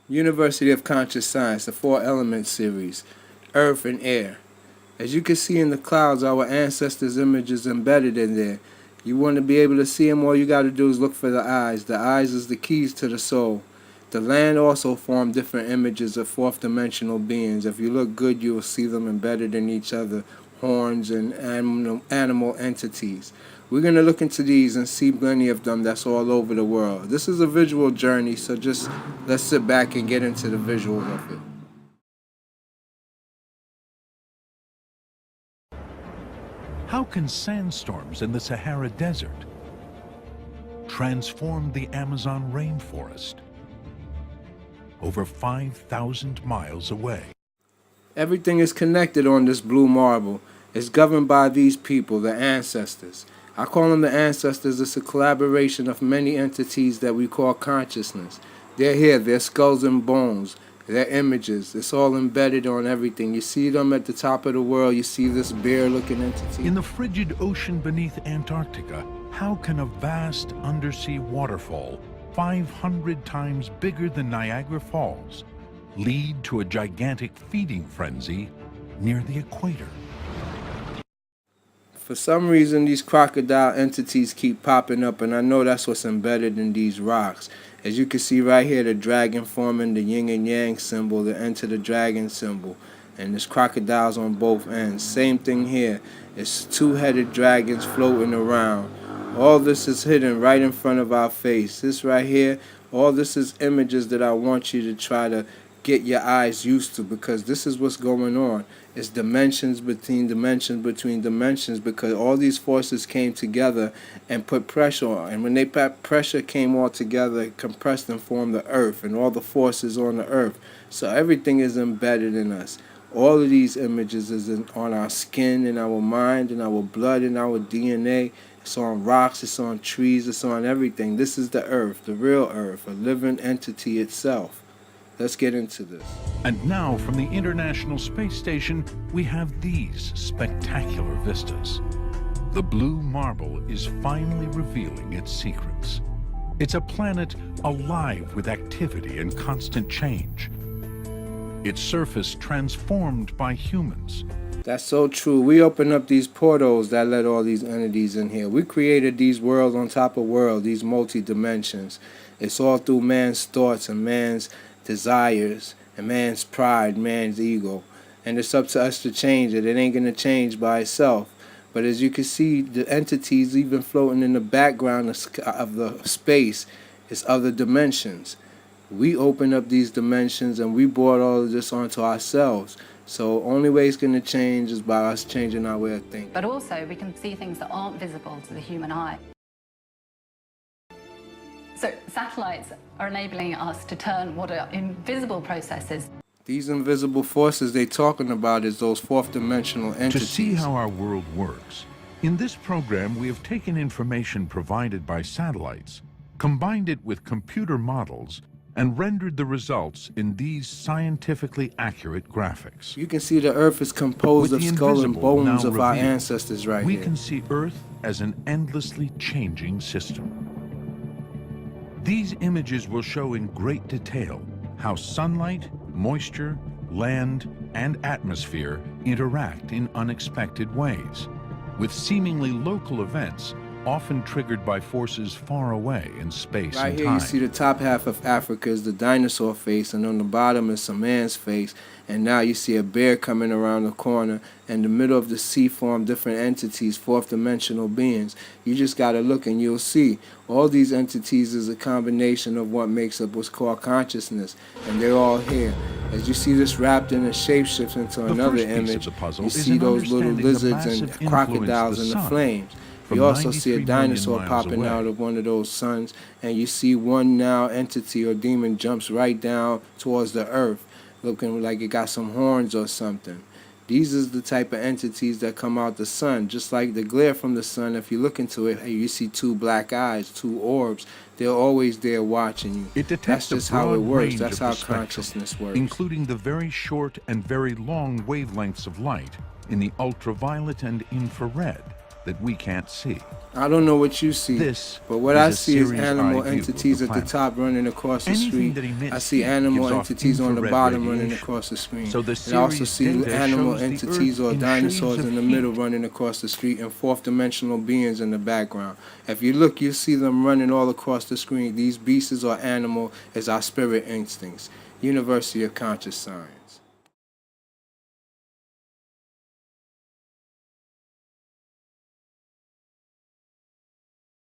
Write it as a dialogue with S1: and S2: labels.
S1: University of Conscious Science, the Four Elements series, Earth and Air. As you can see in the clouds, our ancestors' image is embedded in there. You want to be able to see them, all you got to do is look for the eyes. The eyes is the keys to the soul. The land also formed different images of fourth dimensional beings. If you look good, you will see them embedded in each other, horns and animal entities. We're going to look into these and see many of them that's all over the world. This is a visual journey, so just let's sit back and get into the visual of it.
S2: How can sandstorms in the Sahara Desert transform the Amazon rainforest over 5,000 miles away?
S1: Everything is connected on this blue marble. It's governed by these people, the ancestors. I call them the ancestors. It's a collaboration of many entities that we call consciousness. They're here, they're skulls and bones, they're images. It's all embedded on everything. You see them at the top of the world. You see this bear-looking entity.
S2: In the frigid ocean beneath Antarctica, how can a vast undersea waterfall 500 times bigger than Niagara Falls lead to a gigantic feeding frenzy near the equator?
S1: For some reason, these crocodile entities keep popping up, and I know that's what's embedded in these rocks. As you can see right here, the dragon forming the yin and yang symbol, the enter the dragon symbol. And there's crocodiles on both ends. Same thing here. It's two-headed dragons floating around. All this is hidden right in front of our face. This right here, all this is images that I want you to try to get your eyes used to, because this is what's going on. It's dimensions between dimensions, because all these forces came together and put pressure on. And when they pressure came all together, it compressed and formed the earth and all the forces on the earth. So everything is embedded in us. All of these images is on our skin, in our mind, in our blood, in our DNA. It's on rocks, it's on trees, it's on everything. This is the earth, the real earth, a living entity itself. Let's get into this.
S2: And now from the International Space Station, we have these spectacular vistas. The blue marble is finally revealing its secrets. It's a planet alive with activity and constant change. Its surface transformed by humans.
S1: That's so true. We open up these portals that let all these entities in here. We created these worlds on top of worlds, these multi-dimensions. It's all through man's thoughts and man's desires and man's pride, man's ego. And it's up to us to change it. It ain't going to change by itself. But as you can see, the entities even floating in the background of the space is other dimensions. We open up these dimensions and we brought all of this onto ourselves. So only way it's going to change is by us changing our way of thinking.
S3: But also we can see things that aren't visible to the human eye. So satellites are enabling us to turn what are invisible processes.
S1: These invisible forces they're talking about is those fourth dimensional entities.
S2: To see how our world works, in this program we have taken information provided by satellites, combined it with computer models, and rendered the results in these scientifically accurate graphics.
S1: You can see the Earth is composed of skull and bones of our ancestors right here.
S2: We can see Earth as an endlessly changing system. These images will show in great detail how sunlight, moisture, land, and atmosphere interact in unexpected ways, with seemingly local events often triggered by forces far away in space and time.
S1: Right here you see the top half of Africa is the dinosaur face, and on the bottom is some man's face, and now you see a bear coming around the corner, and the middle of the sea form different entities, fourth dimensional beings. You just got to look and you'll see all these entities is a combination of what makes up what's called consciousness, and they're all here. As you see this wrapped in and shapeshifts into another image, you see those little lizards and crocodiles in the flames. You also see a dinosaur popping out of one of those suns, and you see one now entity or demon jumps right down towards the earth, looking like it got some horns or something. These is the type of entities that come out the sun, just like the glare from the sun. If you look into it, you see two black eyes, two orbs. They're always there watching you.
S2: It detects
S1: That's just how it works. That's how consciousness works.
S2: Including the very short and very long wavelengths of light in the ultraviolet and infrared that we can't see.
S1: I don't know what you see,
S2: This
S1: but what
S2: is
S1: I
S2: a
S1: see is
S2: series
S1: animal
S2: eye view of
S1: entities
S2: the
S1: at the
S2: planet.
S1: top running across the
S2: Anything
S1: street.
S2: that emits
S1: I see
S2: heat
S1: animal
S2: gives off
S1: entities on the
S2: infrared
S1: bottom running
S2: radiation.
S1: across the screen.
S2: So the
S1: And I also
S2: series
S1: see
S2: data
S1: animal
S2: shows the
S1: entities
S2: Earth
S1: or
S2: in
S1: dinosaurs
S2: shades
S1: in
S2: of
S1: the middle
S2: heat.
S1: running across the street and fourth dimensional beings in the background. If you look, you'll see them running all across the screen. These beasts or animal is our spirit instincts. University of Conscious Science.